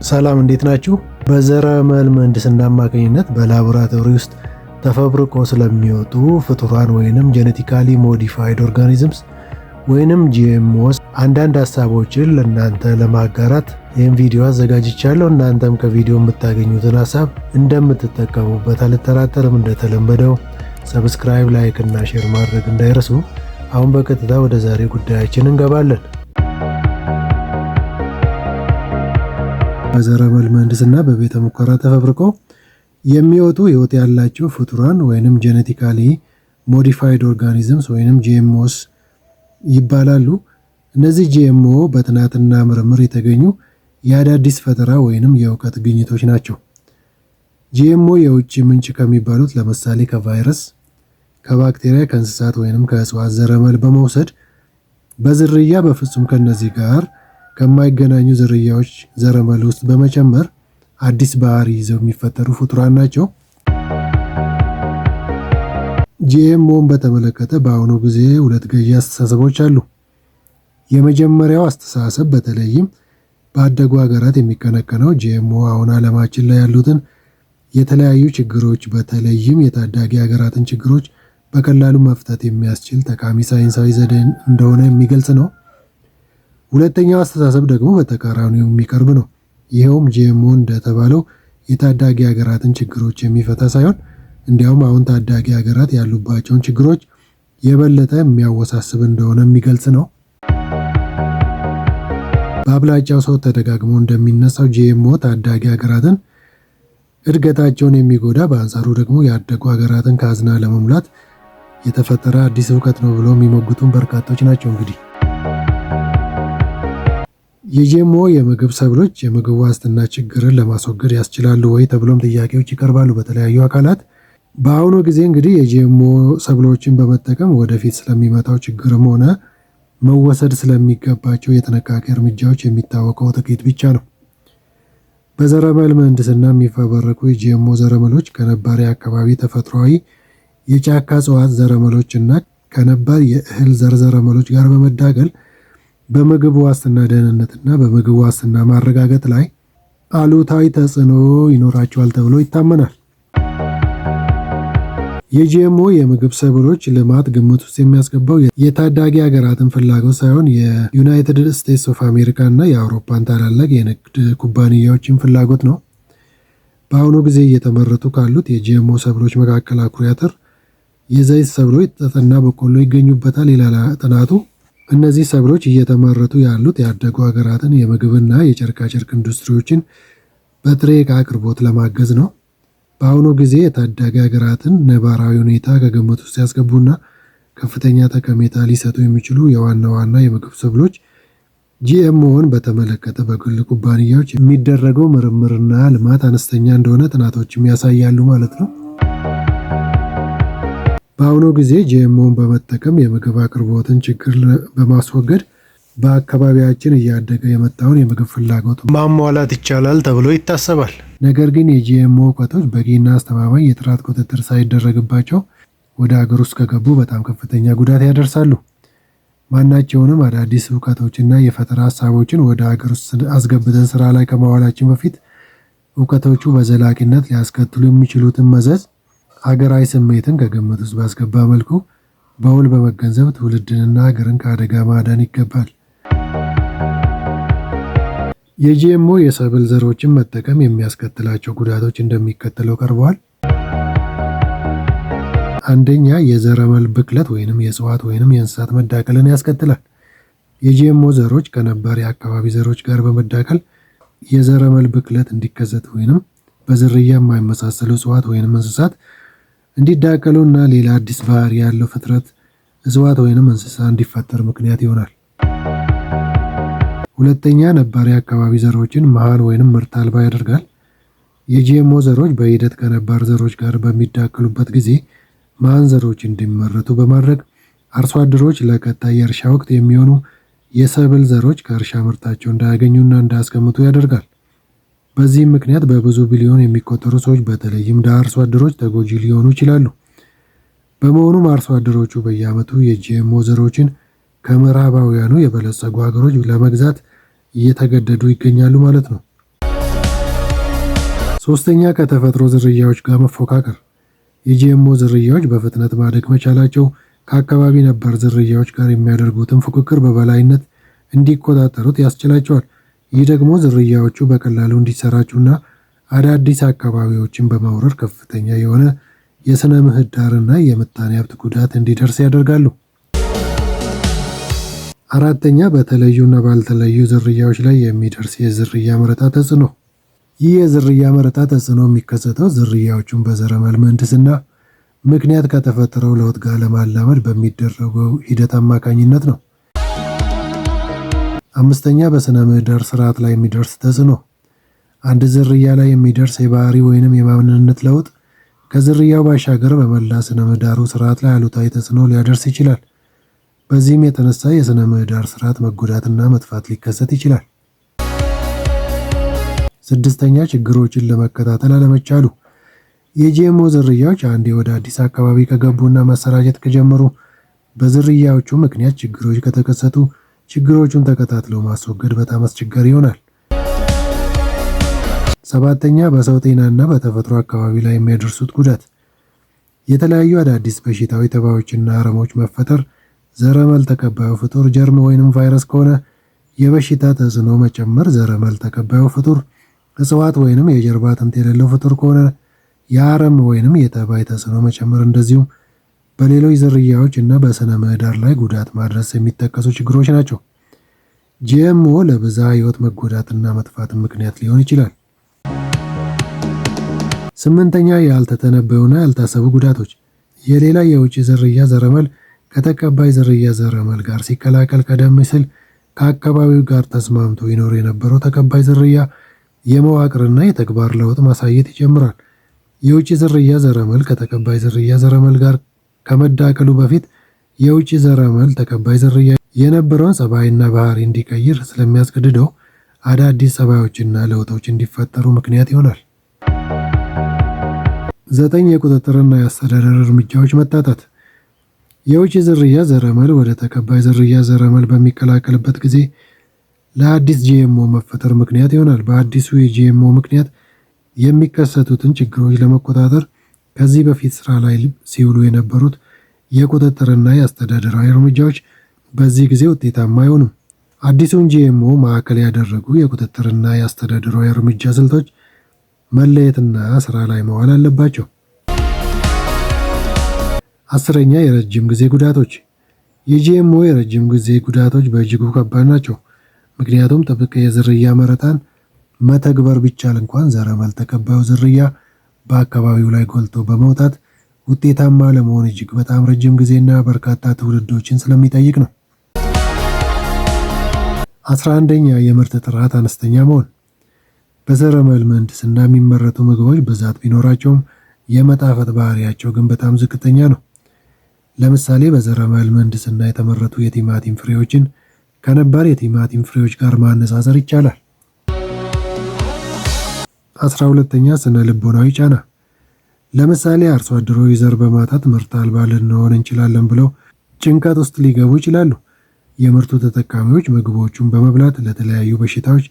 ሰላም እንዴት ናችሁ? በዘረመል ምህንድስና አማካኝነት በላቦራቶሪ ውስጥ ተፈብርቆ ስለሚወጡ ፍጡራን ወይንም ጄኔቲካሊ ሞዲፋይድ ኦርጋኒዝምስ ወይንም ጂኤምኦስ አንዳንድ ሀሳቦችን ለእናንተ ለማጋራት ይህን ቪዲዮ አዘጋጅቻለሁ። እናንተም ከቪዲዮ የምታገኙትን ሀሳብ እንደምትጠቀሙበት አልጠራጠርም። እንደተለመደው ሰብስክራይብ፣ ላይክ እና ሼር ማድረግ እንዳይረሱ። አሁን በቀጥታ ወደ ዛሬ ጉዳያችን እንገባለን። በዘረመል ምህንድስና በቤተ ሙከራ ተፈብርቀው የሚወጡ ህይወት ያላቸው ፍጡራን ወይንም ጄኔቲካሊ ሞዲፋይድ ኦርጋኒዝምስ ወይንም ጂኤምኦስ ይባላሉ። እነዚህ ጂኤምኦ በጥናትና ምርምር የተገኙ የአዳዲስ ፈጠራ ወይንም የእውቀት ግኝቶች ናቸው። ጂኤምኦ የውጭ ምንጭ ከሚባሉት ለምሳሌ ከቫይረስ፣ ከባክቴሪያ፣ ከእንስሳት ወይንም ከእጽዋት ዘረመል በመውሰድ በዝርያ በፍጹም ከነዚህ ጋር ከማይገናኙ ዝርያዎች ዘረመል ውስጥ በመጨመር አዲስ ባህሪ ይዘው የሚፈጠሩ ፍጡራን ናቸው። ጂኤምኦን በተመለከተ በአሁኑ ጊዜ ሁለት ገዢ አስተሳሰቦች አሉ። የመጀመሪያው አስተሳሰብ በተለይም ባደጉ ሀገራት የሚቀነቀነው ጂኤምኦ አሁን ዓለማችን ላይ ያሉትን የተለያዩ ችግሮች በተለይም የታዳጊ ሀገራትን ችግሮች በቀላሉ መፍታት የሚያስችል ጠቃሚ ሳይንሳዊ ዘዴ እንደሆነ የሚገልጽ ነው። ሁለተኛው አስተሳሰብ ደግሞ በተቃራኒው የሚቀርብ ነው። ይኸውም ጂኤምኦ እንደተባለው የታዳጊ ሀገራትን ችግሮች የሚፈታ ሳይሆን እንዲያውም አሁን ታዳጊ ሀገራት ያሉባቸውን ችግሮች የበለጠ የሚያወሳስብ እንደሆነ የሚገልጽ ነው። በአብላጫው ሰው ተደጋግሞ እንደሚነሳው ጂኤምኦ ታዳጊ ሀገራትን እድገታቸውን የሚጎዳ፣ በአንጻሩ ደግሞ ያደጉ ሀገራትን ካዝና ለመሙላት የተፈጠረ አዲስ እውቀት ነው ብለው የሚሞግቱን በርካቶች ናቸው። እንግዲህ የጂኤምኦ የምግብ ሰብሎች የምግብ ዋስትና ችግርን ለማስወገድ ያስችላሉ ወይ ተብሎም ጥያቄዎች ይቀርባሉ በተለያዩ አካላት። በአሁኑ ጊዜ እንግዲህ የጂኤምኦ ሰብሎችን በመጠቀም ወደፊት ስለሚመጣው ችግርም ሆነ መወሰድ ስለሚገባቸው የጥንቃቄ እርምጃዎች የሚታወቀው ጥቂት ብቻ ነው። በዘረመል ምህንድስና የሚፈበረኩ የጂኤምኦ ዘረመሎች ከነባር የአካባቢ ተፈጥሯዊ የጫካ እጽዋት ዘረመሎች እና ከነባር የእህል ዘር ዘረመሎች ጋር በመዳቀል በምግብ ዋስትና ደህንነትና በምግብ ዋስትና ማረጋገጥ ላይ አሉታዊ ተጽዕኖ ይኖራቸዋል ተብሎ ይታመናል። የጂኤምኦ የምግብ ሰብሎች ልማት ግምት ውስጥ የሚያስገባው የታዳጊ ሀገራትን ፍላጎት ሳይሆን የዩናይትድ ስቴትስ ኦፍ አሜሪካ እና የአውሮፓን ታላላቅ የንግድ ኩባንያዎችን ፍላጎት ነው። በአሁኑ ጊዜ እየተመረቱ ካሉት የጂኤምኦ ሰብሎች መካከል አኩሪ አተር፣ የዘይት ሰብሎች፣ ጥጥና በቆሎ ይገኙበታል ይላል ጥናቱ። እነዚህ ሰብሎች እየተመረቱ ያሉት ያደጉ ሀገራትን የምግብና የጨርቃጨርቅ ኢንዱስትሪዎችን በጥሬ ዕቃ አቅርቦት ለማገዝ ነው። በአሁኑ ጊዜ የታዳጊ ሀገራትን ነባራዊ ሁኔታ ከግምት ውስጥ ያስገቡና ከፍተኛ ጠቀሜታ ሊሰጡ የሚችሉ የዋና ዋና የምግብ ሰብሎች ጂኤምኦን በተመለከተ በግል ኩባንያዎች የሚደረገው ምርምርና ልማት አነስተኛ እንደሆነ ጥናቶችም ያሳያሉ ማለት ነው። በአሁኑ ጊዜ ጂኤምኦን በመጠቀም የምግብ አቅርቦትን ችግር በማስወገድ በአካባቢያችን እያደገ የመጣውን የምግብ ፍላጎት ማሟላት ይቻላል ተብሎ ይታሰባል። ነገር ግን የጂኤምኦ እውቀቶች በቂና አስተማማኝ የጥራት ቁጥጥር ሳይደረግባቸው ወደ ሀገር ውስጥ ከገቡ በጣም ከፍተኛ ጉዳት ያደርሳሉ። ማናቸውንም አዳዲስ እውቀቶችና የፈጠራ ሀሳቦችን ወደ ሀገር ውስጥ አስገብተን ስራ ላይ ከማዋላችን በፊት እውቀቶቹ በዘላቂነት ሊያስከትሉ የሚችሉትን መዘዝ ሀገራዊ ስሜትን ከግምት ውስጥ ባስገባ መልኩ በውል በመገንዘብ ትውልድንና ሀገርን ከአደጋ ማዳን ይገባል። የጂኤምኦ የሰብል ዘሮችን መጠቀም የሚያስከትላቸው ጉዳቶች እንደሚከተለው ቀርበዋል። አንደኛ፣ የዘረመል ብክለት ወይንም የእጽዋት ወይንም የእንስሳት መዳቀልን ያስከትላል። የጂኤምኦ ዘሮች ከነባር የአካባቢ ዘሮች ጋር በመዳቀል የዘረመል ብክለት እንዲከሰት ወይንም በዝርያ የማይመሳሰሉ እጽዋት ወይንም እንስሳት እንዲዳቀሉ እና ሌላ አዲስ ባህሪ ያለው ፍጥረት እጽዋት ወይንም እንስሳ እንዲፈጠር ምክንያት ይሆናል። ሁለተኛ፣ ነባር የአካባቢ ዘሮችን መሃል ወይንም ምርት አልባ ያደርጋል። የጂኤምኦ ዘሮች በሂደት ከነባር ዘሮች ጋር በሚዳቀሉበት ጊዜ መሃን ዘሮች እንዲመረቱ በማድረግ አርሶ አደሮች ለቀጣይ የእርሻ ወቅት የሚሆኑ የሰብል ዘሮች ከእርሻ ምርታቸው እንዳያገኙና እንዳያስቀምጡ ያደርጋል። በዚህም ምክንያት በብዙ ቢሊዮን የሚቆጠሩ ሰዎች በተለይም ድሃ አርሶ አደሮች ተጎጂ ሊሆኑ ይችላሉ። በመሆኑም አርሶ አደሮቹ በየዓመቱ የጂኤምኦ ዘሮችን ከምዕራባውያኑ የበለጸጉ ሀገሮች ለመግዛት እየተገደዱ ይገኛሉ ማለት ነው። ሶስተኛ ከተፈጥሮ ዝርያዎች ጋር መፎካከር። የጂኤምኦ ዝርያዎች በፍጥነት ማደግ መቻላቸው ከአካባቢ ነባር ዝርያዎች ጋር የሚያደርጉትን ፉክክር በበላይነት እንዲቆጣጠሩት ያስችላቸዋል። ይህ ደግሞ ዝርያዎቹ በቀላሉ እንዲሰራጩና አዳዲስ አካባቢዎችን በመውረር ከፍተኛ የሆነ የሥነ ምህዳርና የምጣኔ ሀብት ጉዳት እንዲደርስ ያደርጋሉ። አራተኛ በተለዩና ባልተለዩ ዝርያዎች ላይ የሚደርስ የዝርያ መረጣ ተጽዕኖ። ይህ የዝርያ መረጣ ተጽዕኖ የሚከሰተው ዝርያዎቹን በዘረመል ምህንድስና ምክንያት ከተፈጠረው ለውጥ ጋር ለማላመድ በሚደረገው ሂደት አማካኝነት ነው። አምስተኛ በሥነ ምህዳር ስርዓት ላይ የሚደርስ ተጽዕኖ። አንድ ዝርያ ላይ የሚደርስ የባህሪ ወይንም የማንነት ለውጥ ከዝርያው ባሻገር በመላ ስነ ምህዳሩ ስርዓት ላይ አሉታዊ ተጽዕኖ ሊያደርስ ይችላል። በዚህም የተነሳ የስነ ምህዳር ስርዓት መጎዳትና መጥፋት ሊከሰት ይችላል። ስድስተኛ ችግሮችን ለመከታተል አለመቻሉ። የጂኤምኦ ዝርያዎች አንዴ ወደ አዲስ አካባቢ ከገቡና መሰራጨት ከጀመሩ በዝርያዎቹ ምክንያት ችግሮች ከተከሰቱ ችግሮቹን ተከታትለው ማስወገድ በጣም አስቸጋሪ ይሆናል። ሰባተኛ በሰው ጤናና በተፈጥሮ አካባቢ ላይ የሚያደርሱት ጉዳት። የተለያዩ አዳዲስ በሽታዊ ተባዮችና አረሞች መፈጠር ዘረመል ተቀባዩ ፍጡር ጀርም ወይንም ቫይረስ ከሆነ የበሽታ ተጽዕኖ መጨመር፣ ዘረመል ተቀባዩ ፍጡር እጽዋት ወይንም የጀርባ አጥንት የሌለው ፍጡር ከሆነ የአረም ወይንም የተባይ ተጽዕኖ መጨመር፣ እንደዚሁም በሌሎች ዝርያዎች እና በስነ ምህዳር ላይ ጉዳት ማድረስ የሚጠቀሱ ችግሮች ናቸው። ጂኤምኦ ለብዝሃ ሕይወት መጎዳትና መጥፋት ምክንያት ሊሆን ይችላል። ስምንተኛ ያልተተነበዩና ያልታሰቡ ጉዳቶች። የሌላ የውጭ ዝርያ ዘረመል ከተቀባይ ዝርያ ዘረመል ጋር ሲቀላቀል ቀደም ሲል ከአካባቢው ጋር ተስማምቶ ይኖር የነበረው ተቀባይ ዝርያ የመዋቅርና የተግባር ለውጥ ማሳየት ይጀምራል። የውጭ ዝርያ ዘረመል ከተቀባይ ዝርያ ዘረመል ጋር ከመዳቀሉ በፊት የውጭ ዘረመል ተቀባይ ዝርያ የነበረውን ጸባይና ባህሪ እንዲቀይር ስለሚያስገድደው አዳዲስ ጸባዮችና ለውጦች እንዲፈጠሩ ምክንያት ይሆናል። 9 የቁጥጥርና የአስተዳደር እርምጃዎች መታጣት። የውጭ ዝርያ ዘረመል ወደ ተቀባይ ዝርያ ዘረመል በሚቀላቀልበት ጊዜ ለአዲስ ጂኤምኦ መፈጠር ምክንያት ይሆናል። በአዲሱ የጂኤምኦ ምክንያት የሚከሰቱትን ችግሮች ለመቆጣጠር ከዚህ በፊት ስራ ላይ ሲውሉ የነበሩት የቁጥጥርና የአስተዳደራዊ እርምጃዎች በዚህ ጊዜ ውጤታማ አይሆኑም። አዲሱን ጂኤምኦ ማዕከል ያደረጉ የቁጥጥርና የአስተዳደራዊ እርምጃ ስልቶች መለየትና ስራ ላይ መዋል አለባቸው። 10ኛ የረጅም ጊዜ ጉዳቶች። የጂኤምኦ የረጅም ጊዜ ጉዳቶች በእጅጉ ከባድ ናቸው። ምክንያቱም ጥብቅ የዝርያ መረጣን መተግበር ቢቻል እንኳን ዘረመል ተቀባዩ ዝርያ በአካባቢው ላይ ጎልቶ በመውጣት ውጤታማ ለመሆን እጅግ በጣም ረጅም ጊዜና በርካታ ትውልዶችን ስለሚጠይቅ ነው። 11ኛ የምርት ጥራት አነስተኛ መሆን። በዘረመል ምህንድስና የሚመረቱ ምግቦች ብዛት ቢኖራቸውም የመጣፈጥ ባህሪያቸው ግን በጣም ዝቅተኛ ነው። ለምሳሌ በዘረመል ምህንድስና የተመረቱ የቲማቲም ፍሬዎችን ከነባር የቲማቲም ፍሬዎች ጋር ማነጻጸር ይቻላል። 12ኛ ስነ ልቦናዊ ጫና። ለምሳሌ አርሶ አደሮች ዘር በማጣት ምርት አልባ ልንሆን እንችላለን ብለው ጭንቀት ውስጥ ሊገቡ ይችላሉ። የምርቱ ተጠቃሚዎች ምግቦቹን በመብላት ለተለያዩ በሽታዎች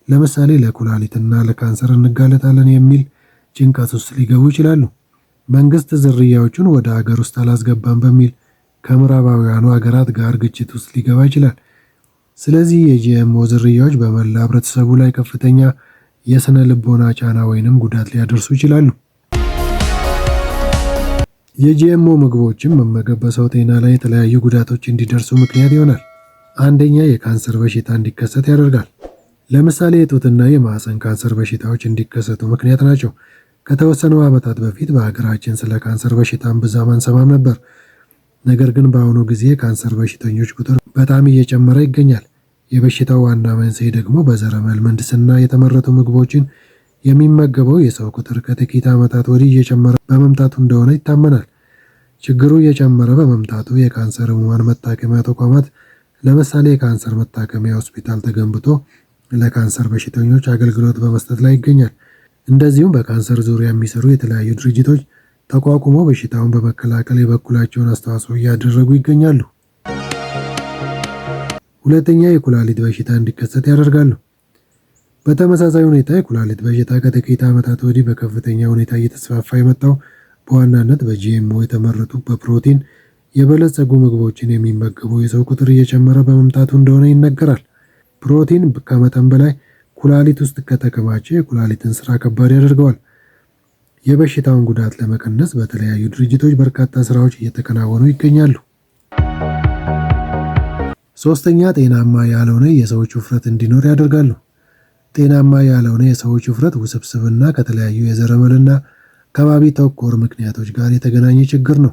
ለምሳሌ ለኩላሊትና ለካንሰር እንጋለጣለን የሚል ጭንቀት ውስጥ ሊገቡ ይችላሉ። መንግስት ዝርያዎቹን ወደ ሀገር ውስጥ አላስገባም በሚል ከምዕራባውያኑ ሀገራት ጋር ግጭት ውስጥ ሊገባ ይችላል። ስለዚህ የጂኤምኦ ዝርያዎች በመላ ህብረተሰቡ ላይ ከፍተኛ የስነ ልቦና ጫና ወይንም ጉዳት ሊያደርሱ ይችላሉ። የጂኤምኦ ምግቦችን መመገብ በሰው ጤና ላይ የተለያዩ ጉዳቶች እንዲደርሱ ምክንያት ይሆናል። አንደኛ የካንሰር በሽታ እንዲከሰት ያደርጋል። ለምሳሌ የጡትና የማህፀን ካንሰር በሽታዎች እንዲከሰቱ ምክንያት ናቸው። ከተወሰኑ ዓመታት በፊት በሀገራችን ስለ ካንሰር በሽታን ብዛም አንሰማም ነበር። ነገር ግን በአሁኑ ጊዜ የካንሰር በሽተኞች ቁጥር በጣም እየጨመረ ይገኛል። የበሽታው ዋና መንስኤ ደግሞ በዘረመል ምህንድስና የተመረቱ ምግቦችን የሚመገበው የሰው ቁጥር ከጥቂት ዓመታት ወዲህ እየጨመረ በመምጣቱ እንደሆነ ይታመናል። ችግሩ እየጨመረ በመምጣቱ የካንሰር ህሙማን መታከሚያ ተቋማት ለምሳሌ የካንሰር መታከሚያ ሆስፒታል ተገንብቶ ለካንሰር በሽተኞች አገልግሎት በመስጠት ላይ ይገኛል። እንደዚሁም በካንሰር ዙሪያ የሚሰሩ የተለያዩ ድርጅቶች ተቋቁሞ በሽታውን በመከላከል የበኩላቸውን አስተዋጽኦ እያደረጉ ይገኛሉ። ሁለተኛ የኩላሊት በሽታ እንዲከሰት ያደርጋሉ። በተመሳሳይ ሁኔታ የኩላሊት በሽታ ከጥቂት ዓመታት ወዲህ በከፍተኛ ሁኔታ እየተስፋፋ የመጣው በዋናነት በጂኤምኦ የተመረቱ በፕሮቲን የበለጸጉ ምግቦችን የሚመገቡ የሰው ቁጥር እየጨመረ በመምጣቱ እንደሆነ ይነገራል። ፕሮቲን ከመጠን በላይ ኩላሊት ውስጥ ከተከማቸ የኩላሊትን ስራ ከባድ ያደርገዋል። የበሽታውን ጉዳት ለመቀነስ በተለያዩ ድርጅቶች በርካታ ስራዎች እየተከናወኑ ይገኛሉ። ሶስተኛ፣ ጤናማ ያልሆነ የሰዎች ውፍረት እንዲኖር ያደርጋሉ። ጤናማ ያልሆነ የሰዎች ውፍረት ውስብስብና ከተለያዩ የዘረመልና ከባቢ ተኮር ምክንያቶች ጋር የተገናኘ ችግር ነው።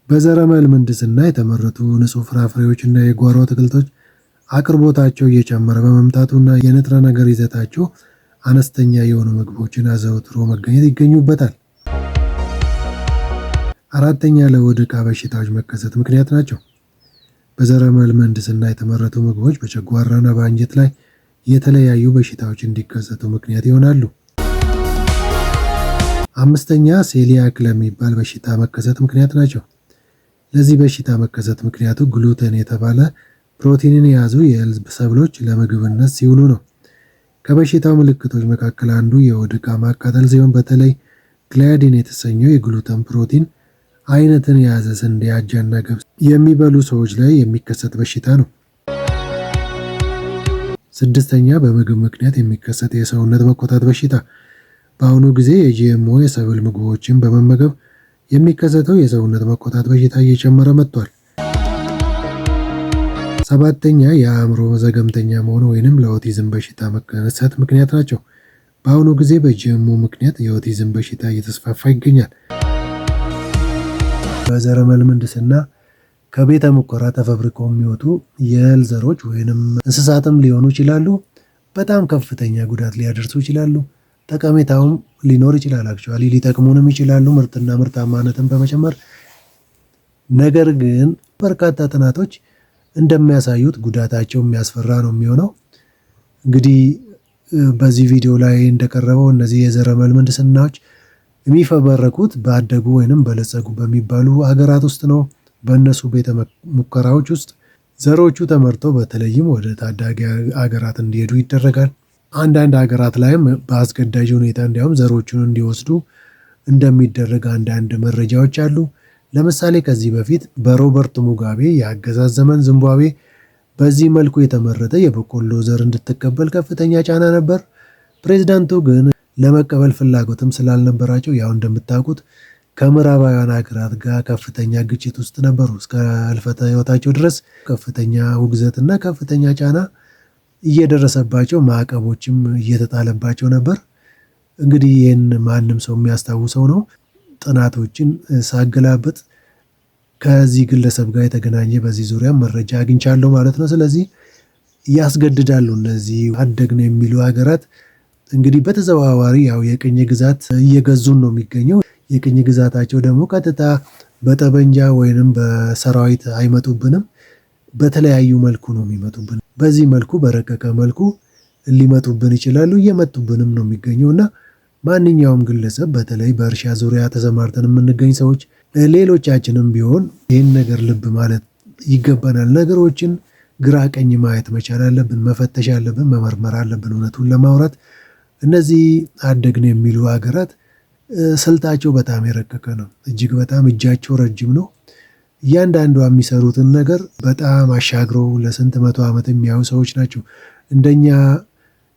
በዘረመል ምህንድስና የተመረቱ ንጹህ ፍራፍሬዎችና የጓሮ አትክልቶች አቅርቦታቸው እየጨመረ በመምጣቱና የንጥረ ነገር ይዘታቸው አነስተኛ የሆኑ ምግቦችን አዘውትሮ መገኘት ይገኙበታል። አራተኛ፣ ለሆድ ዕቃ በሽታዎች መከሰት ምክንያት ናቸው። በዘረመል ምህንድስና የተመረቱ ምግቦች በጨጓራና በአንጀት ላይ የተለያዩ በሽታዎች እንዲከሰቱ ምክንያት ይሆናሉ። አምስተኛ፣ ሴሊያክ ለሚባል በሽታ መከሰት ምክንያት ናቸው። ለዚህ በሽታ መከሰት ምክንያቱ ግሉተን የተባለ ፕሮቲንን የያዙ የእህል ሰብሎች ለምግብነት ሲውሉ ነው። ከበሽታው ምልክቶች መካከል አንዱ የሆድ ዕቃ ማቃጠል ሲሆን በተለይ ግላያዲን የተሰኘው የግሉተን ፕሮቲን አይነትን የያዘ ስንዴ፣ አጃና ገብስ የሚበሉ ሰዎች ላይ የሚከሰት በሽታ ነው። ስድስተኛ፣ በምግብ ምክንያት የሚከሰት የሰውነት መቆጣት በሽታ። በአሁኑ ጊዜ የጂኤምኦ የሰብል ምግቦችን በመመገብ የሚከሰተው የሰውነት መቆጣት በሽታ እየጨመረ መጥቷል። ሰባተኛ፣ የአእምሮ ዘገምተኛ መሆን ወይንም ለኦቲዝም በሽታ መከሰት ምክንያት ናቸው። በአሁኑ ጊዜ በጂኤምኦ ምክንያት የኦቲዝም በሽታ እየተስፋፋ ይገኛል። በዘረመል ምህንድስና ከቤተ ሙከራ ተፈብርከው የሚወጡ የእህል ዘሮች ወይንም እንስሳትም ሊሆኑ ይችላሉ። በጣም ከፍተኛ ጉዳት ሊያደርሱ ይችላሉ። ጠቀሜታውም ሊኖር ይችላል። አክቹዋሊ ሊጠቅሙንም ይችላሉ ምርትና ምርታማነትን በመጨመር። ነገር ግን በርካታ ጥናቶች እንደሚያሳዩት ጉዳታቸው የሚያስፈራ ነው የሚሆነው። እንግዲህ በዚህ ቪዲዮ ላይ እንደቀረበው እነዚህ የዘረመል ምህንድስናዎች የሚፈበረኩት ባደጉ ወይንም በለጸጉ በሚባሉ ሀገራት ውስጥ ነው። በእነሱ ቤተ ሙከራዎች ውስጥ ዘሮቹ ተመርተው በተለይም ወደ ታዳጊ ሀገራት እንዲሄዱ ይደረጋል። አንዳንድ ሀገራት ላይም በአስገዳጅ ሁኔታ እንዲያውም ዘሮቹን እንዲወስዱ እንደሚደረግ አንዳንድ መረጃዎች አሉ። ለምሳሌ ከዚህ በፊት በሮበርት ሙጋቤ የአገዛዝ ዘመን ዚምባብዌ በዚህ መልኩ የተመረተ የበቆሎ ዘር እንድትቀበል ከፍተኛ ጫና ነበር። ፕሬዚዳንቱ ግን ለመቀበል ፍላጎትም ስላልነበራቸው ያው እንደምታውቁት ከምዕራባውያን ሀገራት ጋር ከፍተኛ ግጭት ውስጥ ነበሩ። እስከ ህልፈተ ህይወታቸው ድረስ ከፍተኛ ውግዘትና ከፍተኛ ጫና እየደረሰባቸው ማዕቀቦችም እየተጣለባቸው ነበር። እንግዲህ ይህን ማንም ሰው የሚያስታውሰው ነው። ጥናቶችን ሳገላብጥ ከዚህ ግለሰብ ጋር የተገናኘ በዚህ ዙሪያ መረጃ አግኝቻለሁ ማለት ነው። ስለዚህ ያስገድዳሉ እነዚህ አደግን የሚሉ ሀገራት እንግዲህ በተዘዋዋሪ ያው የቅኝ ግዛት እየገዙን ነው የሚገኘው። የቅኝ ግዛታቸው ደግሞ ቀጥታ በጠበንጃ ወይንም በሰራዊት አይመጡብንም፣ በተለያዩ መልኩ ነው የሚመጡብን። በዚህ መልኩ በረቀቀ መልኩ ሊመጡብን ይችላሉ፣ እየመጡብንም ነው የሚገኘው እና ማንኛውም ግለሰብ በተለይ በእርሻ ዙሪያ ተሰማርተን የምንገኝ ሰዎች ሌሎቻችንም ቢሆን ይህን ነገር ልብ ማለት ይገባናል። ነገሮችን ግራ ቀኝ ማየት መቻል አለብን፣ መፈተሽ አለብን፣ መመርመር አለብን። እውነቱን ለማውራት እነዚህ አደግን የሚሉ ሀገራት ስልታቸው በጣም የረቀቀ ነው። እጅግ በጣም እጃቸው ረጅም ነው። እያንዳንዷ የሚሰሩትን ነገር በጣም አሻግረው ለስንት መቶ ዓመት የሚያዩ ሰዎች ናቸው። እንደኛ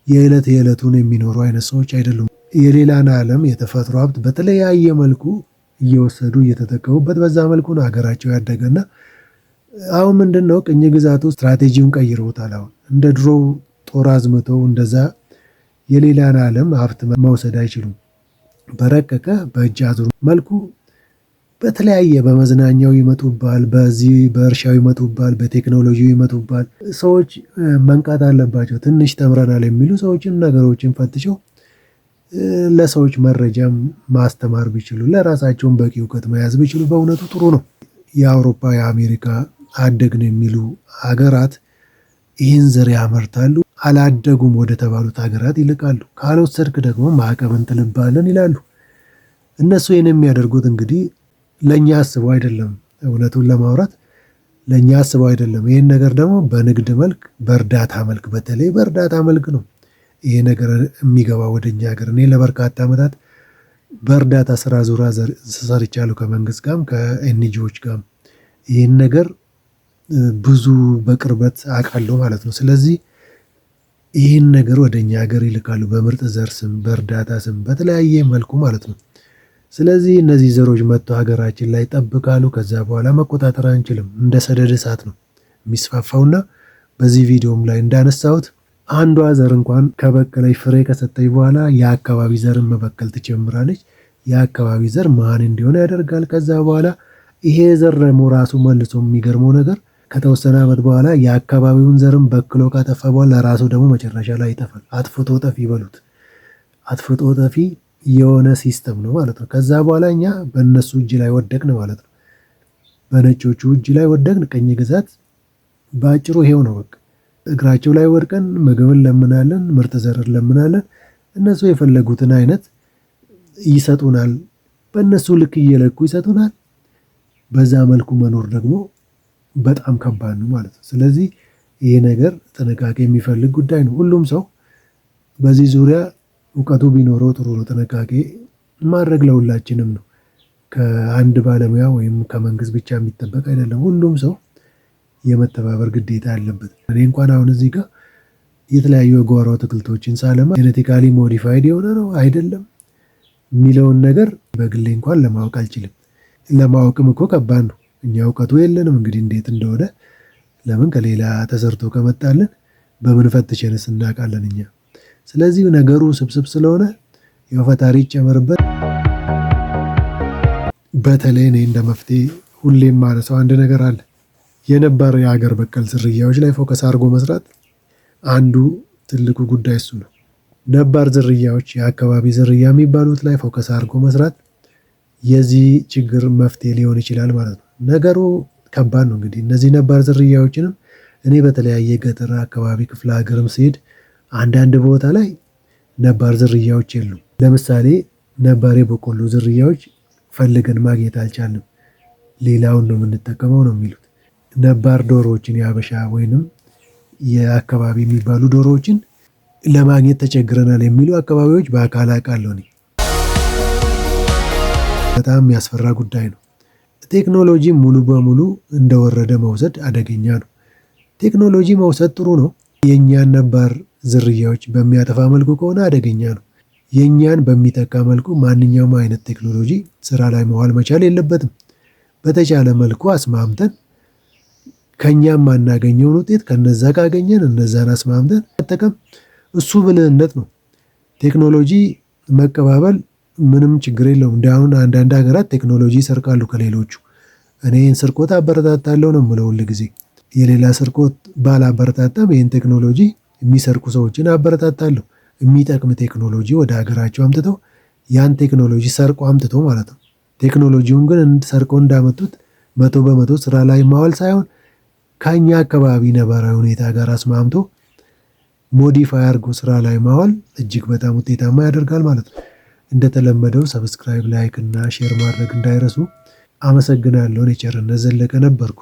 የዕለት የዕለቱን የሚኖሩ አይነት ሰዎች አይደሉም። የሌላን ዓለም የተፈጥሮ ሀብት በተለያየ መልኩ እየወሰዱ እየተጠቀሙበት በዛ መልኩ ነው ሀገራቸው ያደገና አሁን ምንድን ነው ቅኝ ግዛቱ ስትራቴጂውን ቀይረውታል። አሁን እንደ ድሮው ጦር አዝምተው እንደዛ የሌላን ዓለም ሀብት መውሰድ አይችሉም። በረቀቀ በእጅ አዙር መልኩ በተለያየ በመዝናኛው ይመጡባል፣ በዚህ በእርሻው ይመጡባል፣ በቴክኖሎጂው ይመጡባል። ሰዎች መንቃት አለባቸው። ትንሽ ተምረናል የሚሉ ሰዎችን ነገሮችን ፈትሸው ለሰዎች መረጃም ማስተማር ቢችሉ፣ ለራሳቸውን በቂ እውቀት መያዝ ቢችሉ በእውነቱ ጥሩ ነው። የአውሮፓ የአሜሪካ አደግን የሚሉ ሀገራት ይህን ዘር ያመርታሉ። አላደጉም ወደ ተባሉት ሀገራት ይልቃሉ። ካልወሰድክ ደግሞ ማዕቀብ እንጥልብሃለን ይላሉ። እነሱ ይህን የሚያደርጉት እንግዲህ ለእኛ አስበው አይደለም። እውነቱን ለማውራት ለእኛ አስበው አይደለም። ይህን ነገር ደግሞ በንግድ መልክ፣ በእርዳታ መልክ፣ በተለይ በእርዳታ መልክ ነው ይሄ ነገር የሚገባው ወደኛ ሀገር። እኔ ለበርካታ ዓመታት በእርዳታ ስራ ዙሪያ ሰርቻለሁ ከመንግስት ጋርም ከኤንጂኦዎች ጋርም ይህን ነገር ብዙ በቅርበት አውቃለሁ ማለት ነው። ስለዚህ ይህን ነገር ወደ እኛ ሀገር ይልካሉ በምርጥ ዘር ስም፣ በእርዳታ ስም፣ በተለያየ መልኩ ማለት ነው። ስለዚህ እነዚህ ዘሮች መጥተው ሀገራችን ላይ ጠብቃሉ። ከዛ በኋላ መቆጣጠር አንችልም። እንደ ሰደድ እሳት ነው የሚስፋፋውና በዚህ ቪዲዮም ላይ እንዳነሳሁት አንዷ ዘር እንኳን ከበቀለች ፍሬ ከሰጠች በኋላ የአካባቢ ዘርን መበቀል ትጀምራለች። የአካባቢ ዘር መሀን እንዲሆን ያደርጋል። ከዛ በኋላ ይሄ ዘር ደግሞ ራሱ መልሶ የሚገርመው ነገር ከተወሰነ ዓመት በኋላ የአካባቢውን ዘርም በክሎ ካጠፋ በኋላ ራሱ ደግሞ መጨረሻ ላይ ይጠፋል። አጥፍቶ ጠፊ ይበሉት፣ አጥፍቶ ጠፊ የሆነ ሲስተም ነው ማለት ነው። ከዛ በኋላ እኛ በእነሱ እጅ ላይ ወደቅን ማለት ነው። በነጮቹ እጅ ላይ ወደቅን። ቅኝ ግዛት በአጭሩ ይሄው ነው በቃ። እግራቸው ላይ ወድቀን ምግብን ለምናለን፣ ምርጥ ዘርን ለምናለን። እነሱ የፈለጉትን አይነት ይሰጡናል። በእነሱ ልክ እየለኩ ይሰጡናል። በዛ መልኩ መኖር ደግሞ በጣም ከባድ ነው ማለት ነው። ስለዚህ ይሄ ነገር ጥንቃቄ የሚፈልግ ጉዳይ ነው። ሁሉም ሰው በዚህ ዙሪያ እውቀቱ ቢኖረው ጥሩ ነው። ጥንቃቄ ማድረግ ለሁላችንም ነው። ከአንድ ባለሙያ ወይም ከመንግስት ብቻ የሚጠበቅ አይደለም። ሁሉም ሰው የመተባበር ግዴታ አለበት። እኔ እንኳን አሁን እዚህ ጋር የተለያዩ የጓሮ አትክልቶችን ሳለማ ጄኔቲካሊ ሞዲፋይድ የሆነ ነው አይደለም የሚለውን ነገር በግሌ እንኳን ለማወቅ አልችልም። ለማወቅም እኮ ከባድ ነው። እኛ እውቀቱ የለንም እንግዲህ እንዴት እንደሆነ። ለምን ከሌላ ተሰርቶ ከመጣልን በምን ፈትሸንስ እናውቃለን እኛ። ስለዚህ ነገሩ ስብስብ ስለሆነ ያው ፈጣሪ ይጨመርበት። በተለይ እኔ እንደ መፍትሄ ሁሌም ማነሳው አንድ ነገር አለ። የነባር የሀገር በቀል ዝርያዎች ላይ ፎከስ አድርጎ መስራት አንዱ ትልቁ ጉዳይ እሱ ነው። ነባር ዝርያዎች፣ የአካባቢ ዝርያ የሚባሉት ላይ ፎከስ አድርጎ መስራት የዚህ ችግር መፍትሄ ሊሆን ይችላል ማለት ነው። ነገሩ ከባድ ነው። እንግዲህ እነዚህ ነባር ዝርያዎችንም እኔ በተለያየ ገጠር አካባቢ ክፍለ ሀገርም ሲሄድ አንዳንድ ቦታ ላይ ነባር ዝርያዎች የሉም። ለምሳሌ ነባር የበቆሎ ዝርያዎች ፈልገን ማግኘት አልቻልንም፣ ሌላውን ነው የምንጠቀመው ነው የሚሉት። ነባር ዶሮዎችን የሀበሻ ወይንም የአካባቢ የሚባሉ ዶሮዎችን ለማግኘት ተቸግረናል የሚሉ አካባቢዎች በአካል አውቃለሁ እኔ። በጣም የሚያስፈራ ጉዳይ ነው። ቴክኖሎጂ ሙሉ በሙሉ እንደወረደ መውሰድ አደገኛ ነው። ቴክኖሎጂ መውሰድ ጥሩ ነው። የእኛን ነባር ዝርያዎች በሚያጠፋ መልኩ ከሆነ አደገኛ ነው። የእኛን በሚተካ መልኩ ማንኛውም አይነት ቴክኖሎጂ ስራ ላይ መዋል መቻል የለበትም። በተቻለ መልኩ አስማምተን ከእኛም ማናገኘውን ውጤት ከነዛ ካገኘን እነዛን አስማምተን መጠቀም እሱ ብልህነት ነው። ቴክኖሎጂ መቀባበል ምንም ችግር የለውም። እንደ አሁን አንዳንድ ሀገራት ቴክኖሎጂ ይሰርቃሉ ከሌሎቹ። እኔ ይህን ስርቆት አበረታታለሁ ነው የምለው ሁል ጊዜ። የሌላ ስርቆት ባላበረታታም ይህን ቴክኖሎጂ የሚሰርቁ ሰዎችን አበረታታለሁ። የሚጠቅም ቴክኖሎጂ ወደ ሀገራቸው አምጥተው ያን ቴክኖሎጂ ሰርቆ አምጥቶ ማለት ነው። ቴክኖሎጂውን ግን ሰርቆ እንዳመጡት 100% ስራ ላይ ማዋል ሳይሆን ከኛ አካባቢ ነባራዊ ሁኔታ ጋር አስማምቶ ሞዲፋይ አድርጎ ስራ ላይ ማዋል እጅግ በጣም ውጤታማ ያደርጋል ማለት ነው። እንደተለመደው ሰብስክራይብ፣ ላይክ እና ሼር ማድረግ እንዳይረሱ። አመሰግናለሁ። እኔ ቸርነት ዘለቀ ነበርኩ።